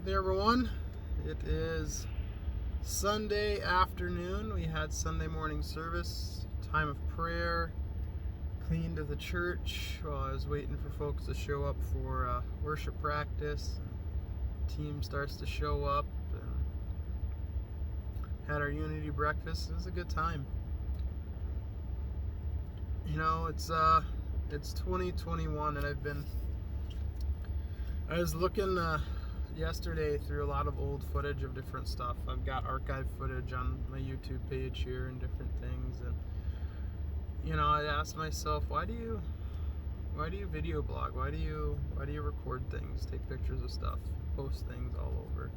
there, everyone. It is Sunday afternoon. We had Sunday morning service, time of prayer, cleaned of the church while I was waiting for folks to show up for worship practice. Team starts to show up, and had our unity breakfast. It was a good time. You know, it's 2021, and I was looking yesterday through a lot of old footage of different stuff. I've got archive footage on my YouTube page here and different things, and I asked myself, why do you video blog? Why do you record things, take pictures of stuff, post things all over?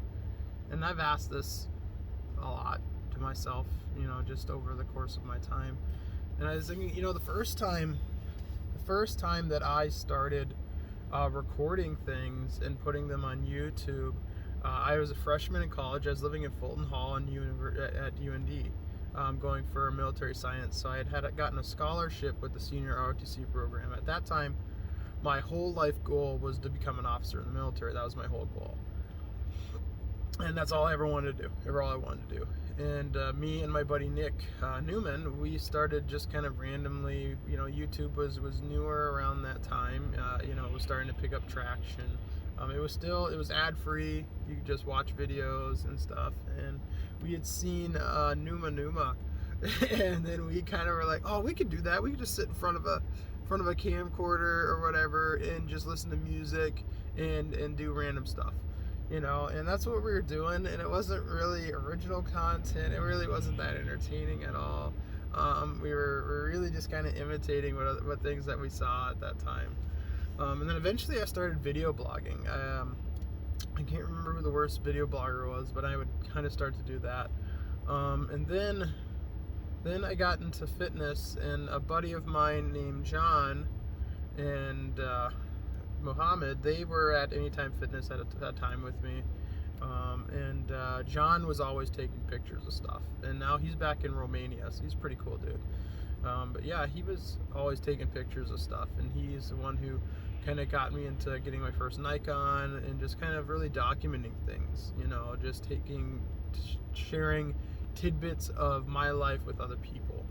And I've asked this a lot to myself, just over the course of my time. And I was thinking, the first time that I started recording things and putting them on YouTube, I was a freshman in college. I was living in Fulton Hall at UND, going for military science. So I had gotten a scholarship with the senior ROTC program. At that time, my whole life goal was to become an officer in the military. That was my whole goal. And that's all I ever wanted to do, all I wanted to do. And me and my buddy Nick Newman, we started just kind of randomly, YouTube was newer around that time. It was starting to pick up traction. It was ad-free. You could just watch videos and stuff. And we had seen Numa. And then we kind of were like, oh, we could do that. We could just sit in front of a camcorder or whatever and just listen to music and do random stuff. And that's what we were doing, and it wasn't really original content. It really wasn't that entertaining at all. We were really just kind of imitating what things that we saw at that time. And then eventually I started video blogging. I can't remember who the worst video blogger was, but I would kind of start to do that. And then I got into fitness, and a buddy of mine named John and Mohammed, they were at Anytime Fitness at that time with me, and John was always taking pictures of stuff, and now he's back in Romania, so he's a pretty cool dude. But yeah, he was always taking pictures of stuff, and he's the one who kind of got me into getting my first Nikon and just kind of really documenting things, just sharing tidbits of my life with other people.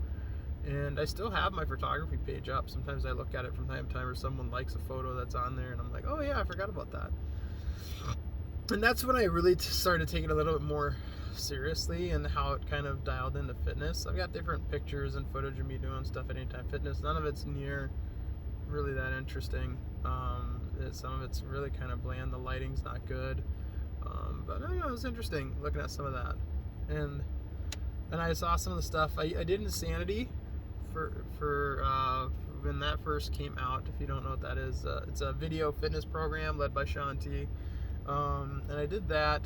And I still have my photography page up. Sometimes I look at it from time to time, or someone likes a photo that's on there, and I'm like, oh yeah, I forgot about that. And that's when I really started taking it a little bit more seriously, and how it kind of dialed into fitness. I've got different pictures and footage of me doing stuff at Anytime Fitness. None of it's near really that interesting. Some of it's really kind of bland. The lighting's not good. But I don't know, it was interesting looking at some of that. And I saw some of the stuff I did Insanity for when that first came out. If you don't know what that is, it's a video fitness program led by Sean T. And I did that,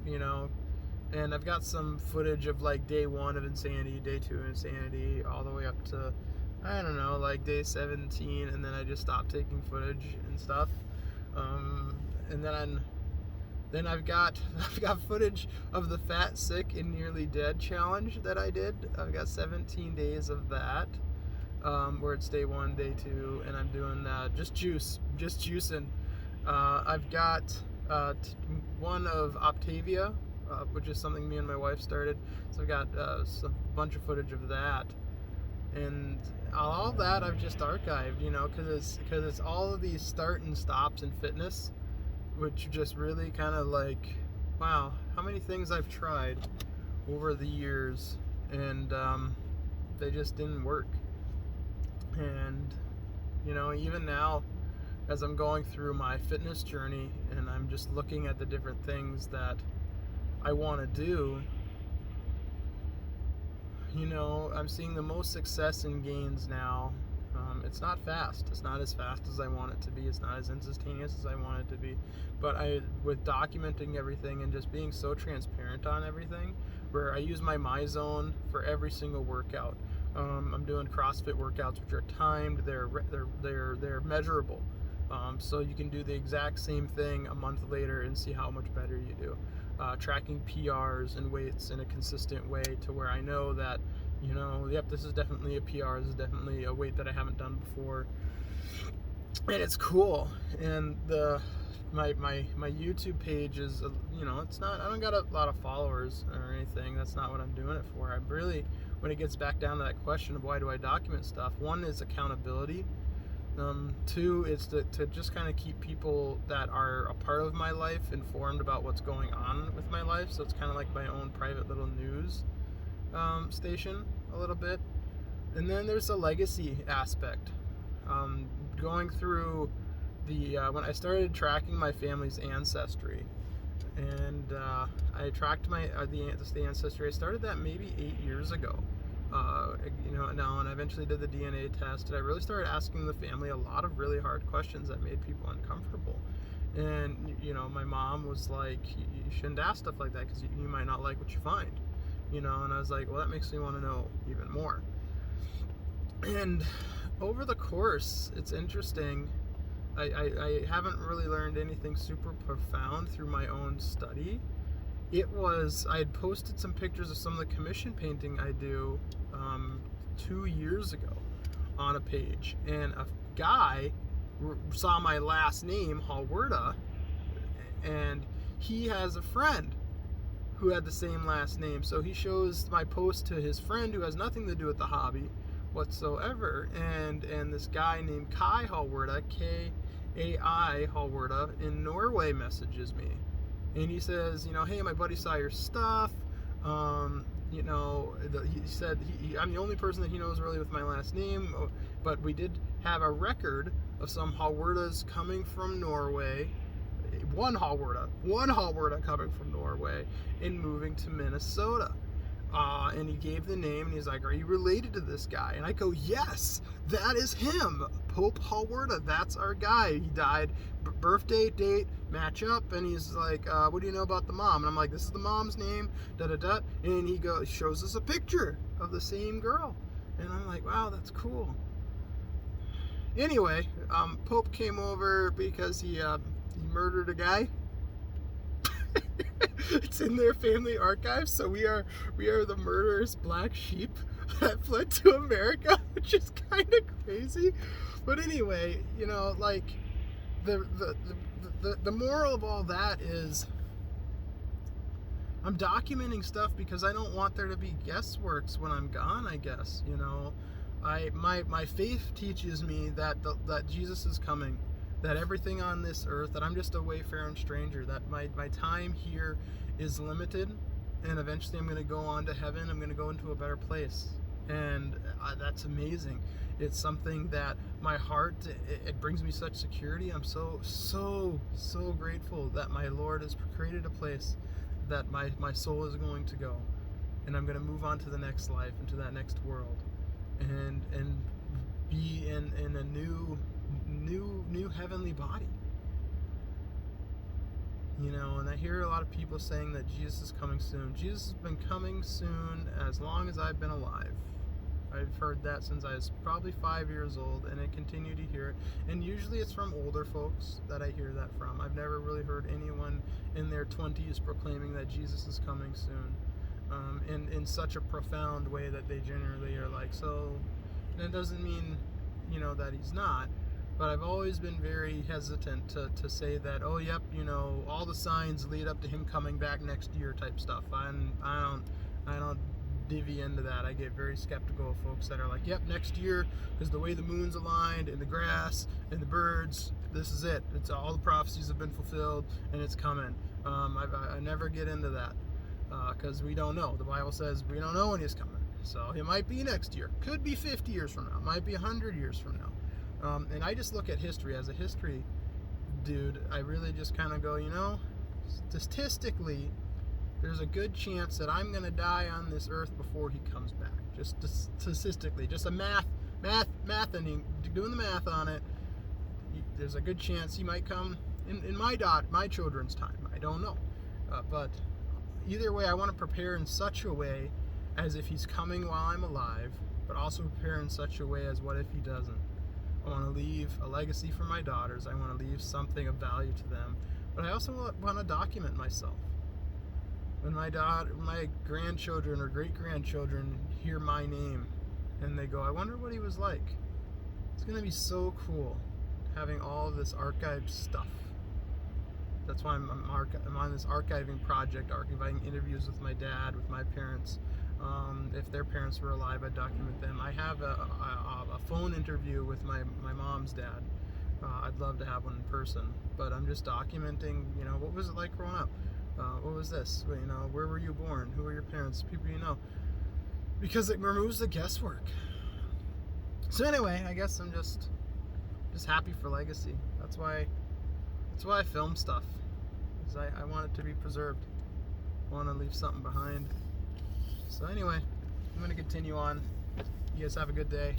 and I've got some footage of like day 1 of Insanity, day 2 of Insanity, all the way up to, I don't know, like day 17, and then I just stopped taking footage and stuff. And then I've got footage of the Fat, Sick, and Nearly Dead challenge that I did. I've got 17 days of that, where it's day 1, day 2, and I'm doing just juicing. I've got one of Octavia, which is something me and my wife started. So I've got a bunch of footage of that, and all that I've just archived, because it's all of these start and stops in fitness, which just really kind of like, wow, how many things I've tried over the years, and they just didn't work. And even now, as I'm going through my fitness journey and I'm just looking at the different things that I want to do, I'm seeing the most success and gains now. It's not fast. It's not as fast as I want it to be. It's not as instantaneous as I want it to be. But with documenting everything and just being so transparent on everything, where I use my MyZone for every single workout. I'm doing CrossFit workouts, which are timed. They're measurable. So you can do the exact same thing a month later and see how much better you do. Tracking PRs and weights in a consistent way to where I know that, yep, this is definitely a PR, this is definitely a weight that I haven't done before. And it's cool. And the my YouTube page is, it's not, I don't got a lot of followers or anything. That's not what I'm doing it for. I'm really, when it gets back down to that question of why do I document stuff, one is accountability. Two is to just kind of keep people that are a part of my life informed about what's going on with my life. So it's kind of like my own private little news station a little bit. And then there's a legacy aspect. Going through when I started tracking my family's ancestry, and I tracked the ancestry. I started that maybe 8 years ago. And I eventually did the DNA test, and I really started asking the family a lot of really hard questions that made people uncomfortable. And my mom was like, "You shouldn't ask stuff like that because you might not like what you find." And I was like, "Well, that makes me want to know even more." And over the course, it's interesting. I haven't really learned anything super profound through my own study. I had posted some pictures of some of the commission painting I do 2 years ago on a page, and a guy saw my last name, Halwerda, and he has a friend who had the same last name, so he shows my post to his friend who has nothing to do with the hobby whatsoever, and this guy named Kai Halwerda, Kai Halwerda, in Norway messages me. And he says, "Hey, my buddy saw your stuff. He said I'm the only person that he knows really with my last name, but we did have a record of some Halwerdas coming from Norway. One Halwerda coming from Norway and moving to Minnesota." And he gave the name, and he's like, "Are you related to this guy?" And I go, "Yes, that is him, Pope Halwerda. That's our guy. He died, birthday, date, match up." And he's like, "What do you know about the mom?" And I'm like, "This is the mom's name, da-da-da." And he shows us a picture of the same girl. And I'm like, "Wow, that's cool." Anyway, Pope came over because he murdered a guy. It's in their family archives, so we are the murderous black sheep that fled to America, which is kind of crazy. But anyway, like the moral of all that is, I'm documenting stuff because I don't want there to be guessworks when I'm gone, I guess. My faith teaches me that Jesus is coming, that everything on this earth, that I'm just a wayfaring stranger, that my time here is limited, and eventually I'm going to go on to heaven. I'm going to go into a better place, and that's amazing. It's something that my heart, it brings me such security. I'm so grateful that my Lord has created a place that my soul is going to go, and I'm going to move on to the next life, into that next world, and be in a new heavenly body. And I hear a lot of people saying that Jesus is coming soon. Jesus has been coming soon as long as I've been alive. I've heard that since I was probably 5 years old, and I continue to hear it. And usually it's from older folks that I hear that from. I've never really heard anyone in their 20s proclaiming that Jesus is coming soon, in such a profound way that they generally are like, so that doesn't mean, that he's not. But I've always been very hesitant to say that, oh, yep, all the signs lead up to him coming back next year type stuff. I don't divvy into that. I get very skeptical of folks that are like, yep, next year, because the way the moon's aligned and the grass and the birds, this is it. It's all the prophecies have been fulfilled and it's coming. I never get into that because we don't know. The Bible says we don't know when he's coming. So it might be next year. Could be 50 years from now. Might be 100 years from now. And I just look at history as a history dude. I really just kind of go, statistically, there's a good chance that I'm going to die on this earth before he comes back. Just statistically, just a mathing, doing the math on it. There's a good chance he might come in my children's time. I don't know. But either way, I want to prepare in such a way as if he's coming while I'm alive, but also prepare in such a way as what if he doesn't. I want to leave a legacy for my daughters. I want to leave something of value to them. But I also want to document myself. When my grandchildren or great-grandchildren hear my name and they go, I wonder what he was like. It's going to be so cool having all of this archived stuff. That's why I'm on this archiving project, archiving interviews with my dad, with my parents. If their parents were alive, I'd document them. I have a phone interview with my mom's dad. I'd love to have one in person, but I'm just documenting, you know, what was it like growing up? What was this? You know, where were you born? Who were your parents? People you know. Because it removes the guesswork. So anyway, I guess I'm just happy for legacy. That's why I film stuff. Because I want it to be preserved. I want to leave something behind. So anyway, I'm going to continue on. You guys have a good day.